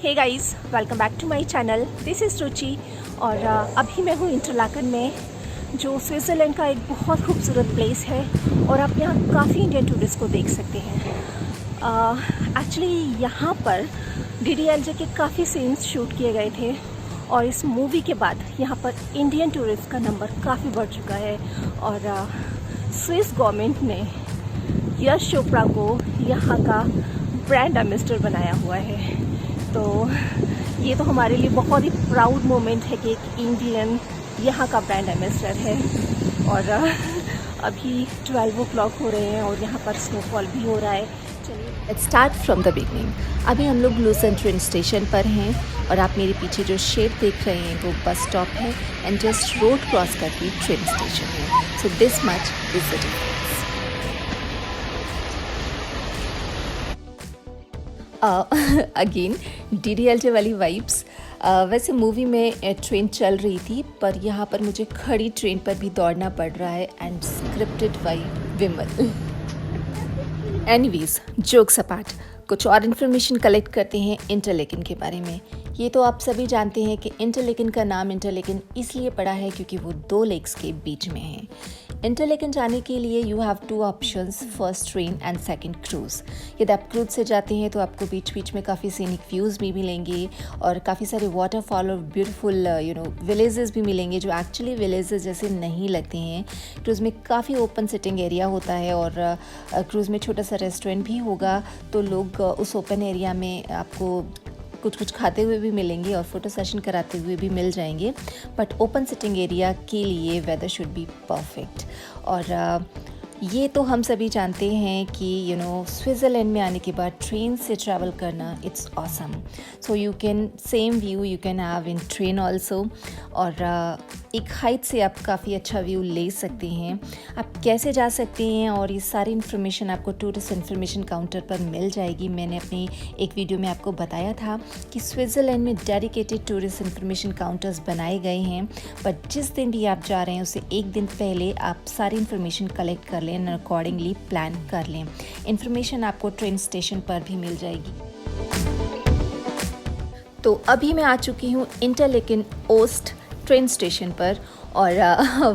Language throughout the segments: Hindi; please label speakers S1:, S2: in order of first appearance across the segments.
S1: Hey guys, welcome back to my channel. This is Ruchi और अभी मैं हूँ इंटरलाकन में, जो स्विट्ज़रलैंड का एक बहुत खूबसूरत प्लेस है और आप यहाँ काफ़ी इंडियन टूरिस्ट को देख सकते हैं। एक्चुअली यहाँ पर DDLJ के काफ़ी सीन्स शूट किए गए थे और इस मूवी के बाद यहाँ पर इंडियन टूरिस्ट का नंबर काफ़ी बढ़ चुका है और स्विस गवर्नमेंट ने यश चोपड़ा को यहाँ का ब्रांड एम्बेसडर बनाया हुआ है। तो ये तो हमारे लिए बहुत ही प्राउड मोमेंट है कि एक इंडियन यहाँ का ब्रांड एम्बेसडर है। और अभी 12 o'clock हो रहे हैं और यहाँ पर स्नोफॉल भी हो रहा है। चलिए
S2: let's start from the beginning. अभी हम लोग लूसन ट्रेन स्टेशन पर हैं और आप मेरे पीछे जो शेप देख रहे हैं वो बस स्टॉप है एंड जस्ट रोड क्रॉस करके ट्रेन स्टेशन है। So this much is the difference. Again DDLJ वाली वाइब्स। वैसे मूवी में ट्रेन चल रही थी पर यहाँ पर मुझे खड़ी ट्रेन पर भी दौड़ना पड़ रहा है and scripted by Vimal. Anyways, jokes apart, कुछ और इन्फॉर्मेशन कलेक्ट करते हैं इंटरलेकन के बारे में। ये तो आप सभी जानते हैं कि इंटरलेकन का नाम इंटरलेकन इसलिए पड़ा है क्योंकि वो 2 लेक्स के बीच में है। इंटरलेकन जाने के लिए you have 2 options, first train and second cruise. यदि आप क्रूज़ से जाते हैं तो आपको बीच बीच में काफ़ी सीनिक व्यूज़ भी मिलेंगे और काफ़ी सारे वाटरफॉल और ब्यूटीफुल विलेजेस भी मिलेंगे जो एक्चुअली विलेजेस जैसे नहीं लगते हैं। क्रूज़ में काफ़ी ओपन सिटिंग एरिया होता है और क्रूज़ में छोटा सा रेस्टोरेंट भी होगा, तो लोग उस ओपन एरिया में आपको कुछ खाते हुए भी मिलेंगे और फोटो सेशन कराते हुए भी मिल जाएंगे। बट ओपन सिटिंग एरिया के लिए वेदर शुड बी परफेक्ट। और ये तो हम सभी जानते हैं कि स्विट्ज़रलैंड में आने के बाद ट्रेन से ट्रैवल करना it's awesome. So you can same view you can have in train also. और एक हाइट से आप काफ़ी अच्छा व्यू ले सकते हैं। आप कैसे जा सकते हैं और ये सारी इन्फॉर्मेशन आपको टूरिस्ट इन्फॉर्मेशन काउंटर पर मिल जाएगी। मैंने अपनी एक वीडियो में आपको बताया था कि स्विट्ज़रलैंड में डेडिकेटेड टूरिस्ट इन्फॉर्मेशन काउंटर्स बनाए गए हैं। बट जिस दिन भी आप जा रहे हैं उससे एक दिन पहले आप सारी इन्फॉर्मेशन कलेक्ट कर लें, अकॉर्डिंगली प्लान कर लें। इन्फॉर्मेशन आपको ट्रेन स्टेशन पर भी मिल जाएगी। तो अभी मैं आ चुकी हूँ इंटरलेकन ओस्ट ट्रेन स्टेशन पर और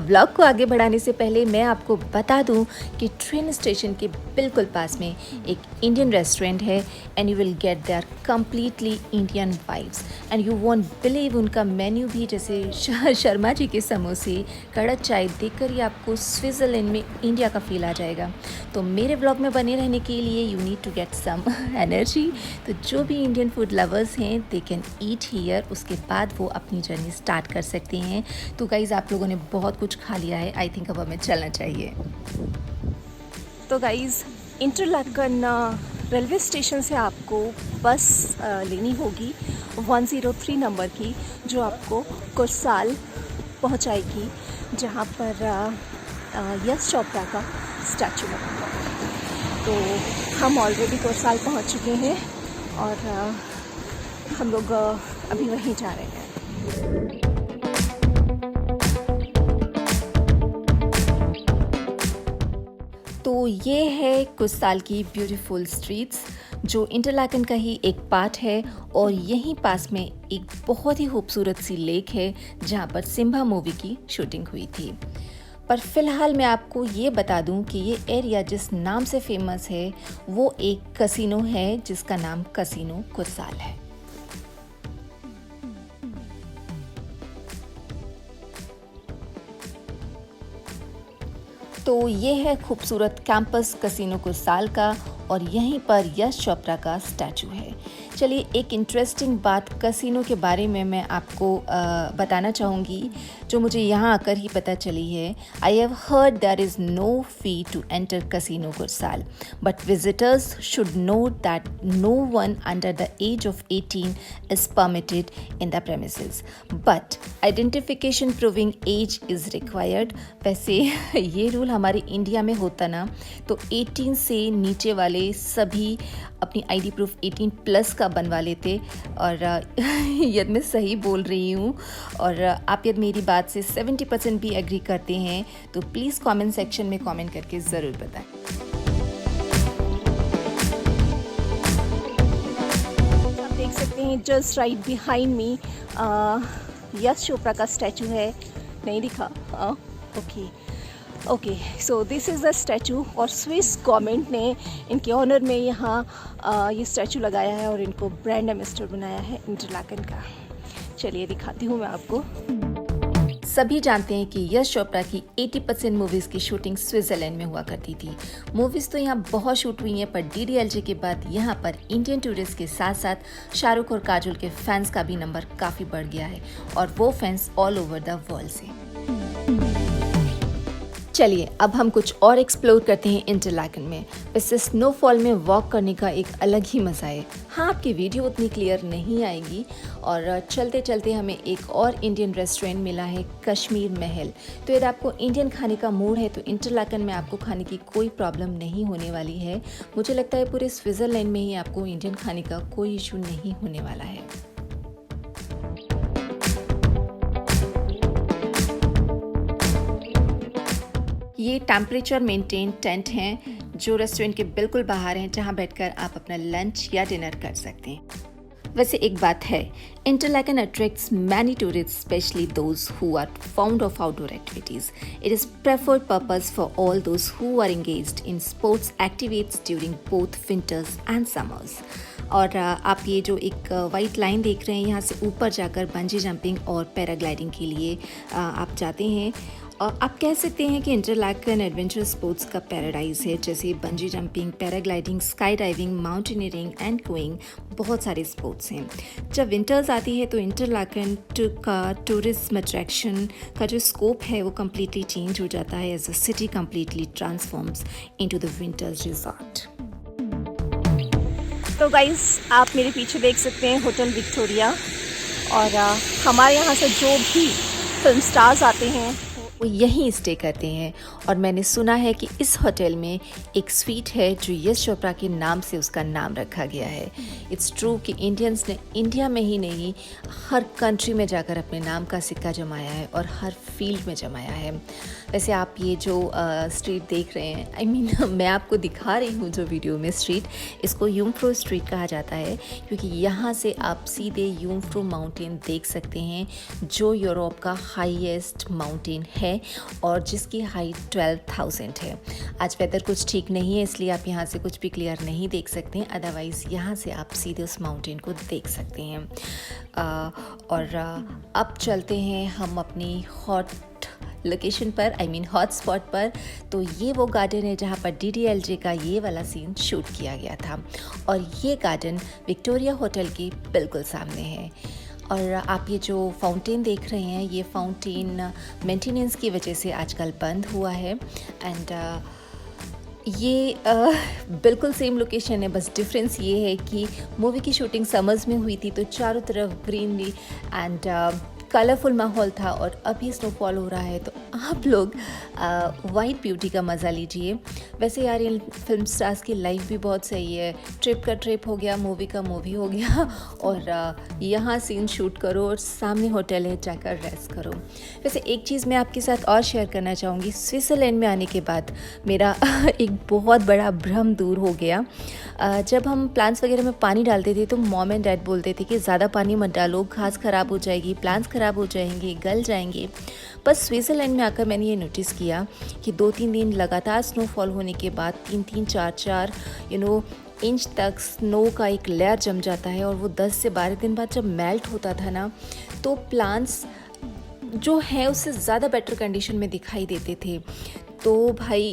S2: व्लॉग को आगे बढ़ाने से पहले मैं आपको बता दूं कि ट्रेन स्टेशन के बिल्कुल पास में एक इंडियन रेस्टोरेंट है and you will get there completely Indian vibes and you won't believe उनका मेन्यू भी जैसे शर्मा जी के समोसे, कड़क चाय देखकर ही आपको स्विट्ज़रलैंड में इंडिया का फील आ जाएगा। तो मेरे व्लॉग में बने रहने के लिए you need to get some energy. तो जो भी इंडियन फूड लवर्स हैं दे कैन ईट हियर, उसके बाद वो अपनी जर्नी स्टार्ट कर सकते हैं। तो गाइज़, आप लोगों ने बहुत कुछ खा लिया है, आई थिंक अब हमें चलना चाहिए।
S1: तो गाइज़, इंटरलाकन रेलवे स्टेशन से आपको बस लेनी होगी 103 नंबर की, जो आपको कुर्साल पहुंचाएगी, जहां पर यश चोपड़ा का स्टैचू लगा हुआ है। तो हम ऑलरेडी कुर्साल पहुंच चुके हैं और हम लोग अभी वहीं जा रहे हैं।
S2: तो ये है कुर्साल की ब्यूटीफुल स्ट्रीट्स, जो इंटरलाकन का ही एक पार्ट है। और यहीं पास में एक बहुत ही खूबसूरत सी लेक है जहाँ पर सिम्बा मूवी की शूटिंग हुई थी। पर फिलहाल मैं आपको ये बता दूं कि ये एरिया जिस नाम से फेमस है वो एक कसिनो है जिसका नाम कसिनो कुर्साल है। तो ये है खूबसूरत कैंपस कसिनो कुर्साल का और यहीं पर यश चोपड़ा का स्टैचू है। चलिए, एक इंटरेस्टिंग बात कसिनो के बारे में मैं आपको बताना चाहूँगी जो मुझे यहाँ आकर ही पता चली है। I have heard there is no fee to enter casino Kursaal, but visitors should note that no one under the age of 18 is permitted in the premises, but identification proving age is required. वैसे ये रूल हमारे इंडिया में होता ना तो 18 से नीचे वाले सभी अपनी आईडी प्रूफ 18+ का बनवा लेते। और यदि मैं सही बोल रही हूँ और आप यदि मेरी बात से 70% भी एग्री करते हैं तो प्लीज़ कमेंट सेक्शन में कमेंट करके ज़रूर बताएं।
S1: आप देख सकते हैं हैं just right behind me Yash Chopra का स्टैचू है, नहीं दिखा? Okay, so this is the statue और स्विस गवर्नमेंट ने इनके ऑनर में यहाँ ये स्टैचू लगाया है और इनको ब्रांड एम्बेसडर बनाया है इंटरलाकन का। चलिए दिखाती हूँ मैं आपको।
S2: सभी जानते हैं कि यश चोपड़ा की 80% मूवीज़ की शूटिंग स्विट्ज़रलैंड में हुआ करती थी। मूवीज़ तो यहाँ बहुत शूट हुई हैं, पर DDLJ के बाद यहाँ पर इंडियन टूरिस्ट के साथ साथ शाहरुख और काजोल के फैंस का भी नंबर काफ़ी बढ़ गया है और वो fans all over the world से। चलिए अब हम कुछ और एक्सप्लोर करते हैं इंटरलाकन में। वैसे स्नोफॉल में वॉक करने का एक अलग ही मज़ा है। हाँ, आपकी वीडियो उतनी क्लियर नहीं आएगी। और चलते चलते हमें एक और इंडियन रेस्टोरेंट मिला है, कश्मीर महल। तो यदि आपको इंडियन खाने का मूड है तो इंटरलाकन में आपको खाने की कोई प्रॉब्लम नहीं होने वाली है। मुझे लगता है पूरे स्विट्ज़रलैंड में ही आपको इंडियन खाने का कोई इशू नहीं होने वाला है। ये टेम्परेचर मेंटेन टेंट हैं जो रेस्टोरेंट के बिल्कुल बाहर हैं, जहां बैठकर आप अपना लंच या डिनर कर सकते हैं। वैसे एक बात है, Interlaken attracts many tourist, specially those who are fond of outdoor activities. It is preferred purpose for all those who are engaged in sports activities during both winters and summers. और आप ये जो एक वाइट लाइन देख रहे हैं, यहाँ से ऊपर जाकर बंजी जंपिंग और पैराग्लाइडिंग के लिए आप जाते हैं। और आप कह सकते हैं कि इंटरलाकन एडवेंचर स्पोर्ट्स का पैराडाइज है, जैसे bungee jumping, paragliding, sky diving, mountaineering and cruising, बहुत सारे स्पोर्ट्स हैं। जब विंटर्स आती है तो इंटरलाकन का टूरिज्म अट्रैक्शन का जो स्कोप है वो कम्प्लीटली चेंज हो जाता है as the city completely transforms into the winters resort.
S1: तो गाइस, आप मेरे पीछे देख सकते हैं होटल विक्टोरिया, और हमारे यहाँ से जो भी फिल्म स्टार्स आते हैं
S2: वो यहीं स्टे करते हैं। और मैंने सुना है कि इस होटल में एक स्वीट है जो यश चोपड़ा के नाम से उसका नाम रखा गया है। इट्स ट्रू कि इंडियंस ने इंडिया में ही नहीं, हर कंट्री में जाकर अपने नाम का सिक्का जमाया है और हर फील्ड में जमाया है। वैसे आप ये जो स्ट्रीट देख रहे हैं, आई मीन मैं आपको दिखा रही हूँ जो वीडियो में स्ट्रीट, इसको यूमफ्रो स्ट्रीट कहा जाता है, क्योंकि यहाँ से आप सीधे यूमफ्रो माउंटेन देख सकते हैं, जो यूरोप का हाईएस्ट माउंटेन है और जिसकी हाइट 12,000 है। आज वेदर कुछ ठीक नहीं है, इसलिए आप यहाँ से कुछ भी क्लियर नहीं देख सकते हैं, अदरवाइज़ यहाँ से आप सीधे उस माउंटेन को देख सकते हैं। और अब चलते हैं हम अपनी हॉट लोकेशन पर, आई मीन हॉट स्पॉट पर। तो ये वो गार्डन है जहाँ पर DDLJ का ये वाला सीन शूट किया गया था, और ये गार्डन विक्टोरिया होटल के बिल्कुल सामने है। और आप ये जो फाउंटेन देख रहे हैं, ये फाउंटेन मेंटेनेंस की वजह से आजकल बंद हुआ है। एंड ये बिल्कुल सेम लोकेशन है, बस डिफरेंस ये है कि मूवी की शूटिंग समर्स में हुई थी तो चारों तरफ ग्रीनरी एंड कलरफुल माहौल था, और अभी स्नोफॉल हो रहा है तो आप लोग वाइट ब्यूटी का मज़ा लीजिए। वैसे यार, इन फिल्म स्टार्स की लाइफ भी बहुत सही है, ट्रिप का ट्रिप हो गया, मूवी का मूवी हो गया, और यहाँ सीन शूट करो और सामने होटल है, जाकर रेस्ट करो। वैसे एक चीज़ मैं आपके साथ और शेयर करना चाहूँगी, स्विट्ज़रलैंड में आने के बाद मेरा एक बहुत बड़ा भ्रम दूर हो गया। जब हम प्लांट्स वगैरह में पानी डालते थे तो मॉम एंड डैड बोलते थे कि ज़्यादा पानी मत डालो, घास ख़राब हो जाएगी, प्लांट्स ख़राब हो जाएंगे, गल जाएंगे। बस स्विट्ज़रलैंड में आकर मैंने ये नोटिस किया कि 2-3 दिन लगातार स्नोफॉल होने के बाद 3-3, 4-4 इंच तक स्नो का एक लेयर जम जाता है, और वो 10 से 12 दिन बाद जब मेल्ट होता था ना, तो प्लांट्स जो है उससे ज़्यादा बेटर कंडीशन में दिखाई देते थे। तो भाई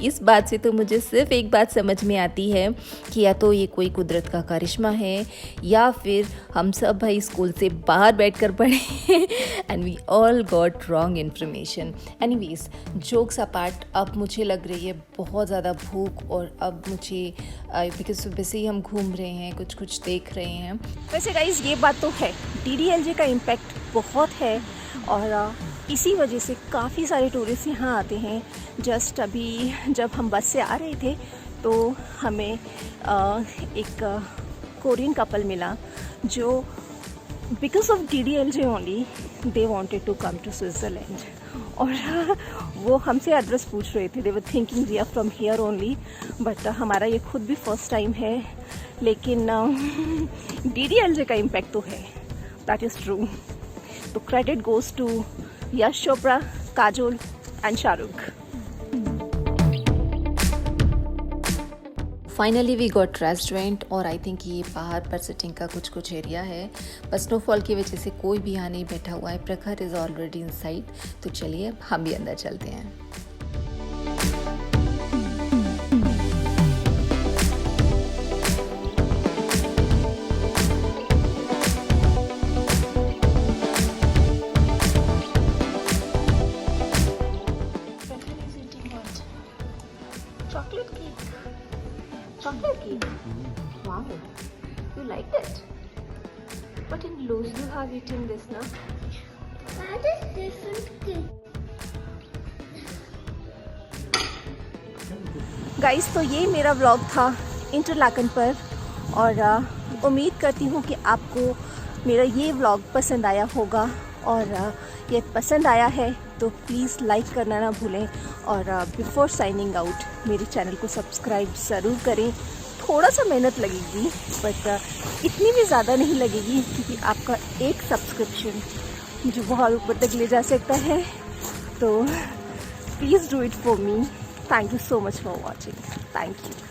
S2: इस बात से तो मुझे सिर्फ एक बात समझ में आती है कि या तो ये कोई कुदरत का करिश्मा है, या फिर हम सब भाई स्कूल से बाहर बैठकर पढ़े and we all got wrong information. Anyways, jokes apart, अब मुझे लग रही है बहुत ज़्यादा भूख, और अब मुझे बिकॉज सुबह से ही हम घूम रहे हैं, कुछ कुछ देख रहे हैं।
S1: वैसे गाइस, ये बात तो है, DDLJ का इम्पैक्ट बहुत है, और इसी वजह से काफ़ी सारे टूरिस्ट यहाँ आते हैं। जस्ट अभी जब हम बस से आ रहे थे तो हमें एक कोरियन कपल मिला, जो because of DDLJ only they wanted to come to Switzerland, और वो हमसे एड्रेस पूछ रहे थे। They were thinking we are from here only, but हमारा ये खुद भी फर्स्ट टाइम है लेकिन DDLJ का इम्पैक्ट तो है, दैट इज़ ट्रू। तो credit goes to Yash Chopra, Kajol and Shahrukh.
S2: Finally we got restaurant और आई थिंक ये बाहर पर सिटिंग का कुछ एरिया है, बस स्नोफॉल की वजह से कोई भी यहाँ नहीं बैठा हुआ है। प्रखर इज़ ऑलरेडी इनसाइड, तो चलिए अब हम भी अंदर चलते हैं।
S1: Chocolate cake. Wow, you liked it. But in Lowe's you have eaten this, na?
S3: That is different cake.
S1: Guys, तो ये मेरा व्लॉग था इंटरलाकन पर, और उम्मीद करती हूँ कि आपको मेरा ये व्लॉग पसंद आया होगा। और ये पसंद आया है तो प्लीज़ लाइक करना ना भूलें, और बिफोर साइनिंग आउट मेरे चैनल को सब्सक्राइब ज़रूर करें। थोड़ा सा मेहनत लगेगी, बट इतनी भी ज़्यादा नहीं लगेगी, क्योंकि आपका एक सब्सक्रिप्शन मुझे बहुत ऊपर तक ले जा सकता है। तो please do it for me. Thank you so much for watching. Thank you.